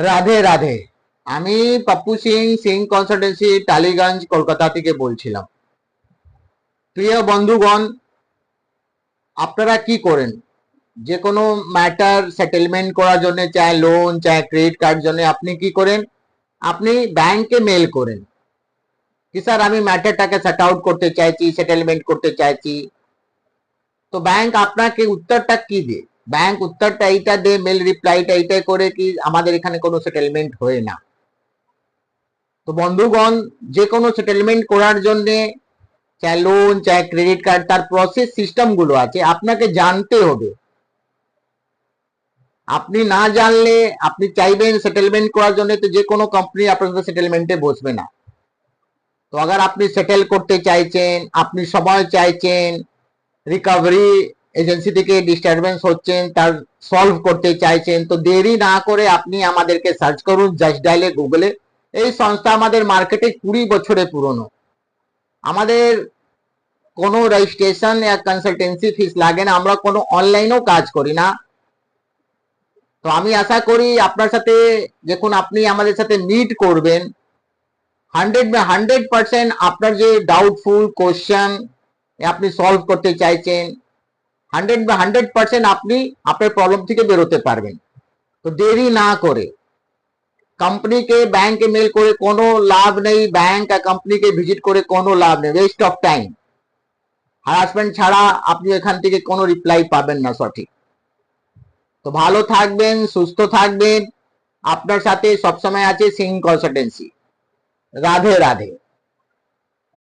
রাধে রাধে। আমি পাপ্পু সিং সিং কনসালটেন্সি টালিগঞ্জ কলকাতা থেকে বলছিলাম। প্রিয় বন্ধুগণ, আপনারা কি করেন? যে কোনো ম্যাটার সেটেলমেন্ট করার জন্য, চাहे লোন চাहे ক্রেডিট কার্ড জন্য, আপনি কি করেন? আপনি ব্যাংকে মেল করেন কি স্যার আমি ম্যাটারটাকে সেট আউট করতে চাইছি, সেটেলমেন্ট করতে চাইছি। তো ব্যাংক আপনাকে উত্তরটা কি দেয়? ব্যাংক উত্তরটা এইটা দেয়, মেল রিপ্লাইটা এইটাই করে কি আমাদের এখানে কোনো সেটেলমেন্ট হয় না। তো বন্ধুগণ, যে কোনো সেটেলমেন্ট করার জন্য, চাहे লোন চাहे ক্রেডিট কার্ড, তার প্রসেস সিস্টেম গুলো আছে, আপনাকে জানতে হবে। আপনি না জানলে আপনি চাইবেন সেটেলমেন্ট করার জন্য, তো যে কোনো কোম্পানি আপনার সাথে সেটেলমেন্টে বসবে না। তো আগার আপনি সেটেল করতে চাইছেন, আপনি সময় চাইছেন, রিকভারি এজেন্সি থেকে ডিস্টারবেন্স হচ্ছেন, তার সলভ করতে চাইছেন, তো দেরি না করে আপনি আমাদেরকে সার্চ করুন জাস্ট ডায়ালে গুগলে। এই সংস্থা আমাদের মার্কেটে 20 বছরে পুরনো। আমাদের কোনো রেজিস্ট্রেশন या কনসালটেন্সি ফিস লাগে না, আমরা কোনো অনলাইনেও কাজ করি না। তো আমি আশা করি আপনার সাথে, যখন আপনি আমাদের সাথে মিট করবেন, 100% আপনার যে ডাউটফুল কোশ্চেন আপনি সলভ করতে চাইছেন, 100% আপনি আপনার প্রবলেম থেকে বেরোতে পারবেন। তো দেরি না করে কোম্পানিকে ব্যাংকে মেল করে কোনো লাভ নেই, ব্যাংক আর কোম্পানিকে ভিজিট করে কোনো লাভ নেই, ওয়েস্ট অফ টাইম। হারাসমেন্ট ছাড়া আপনি এখান থেকে কোনো রিপ্লাই পাবেন না সঠিক। তো ভালো থাকবেন, সুস্থ থাকবেন। আপনার সাথে সবসময় আছে সিং কনসালটেন্সি। রাধে রাধে।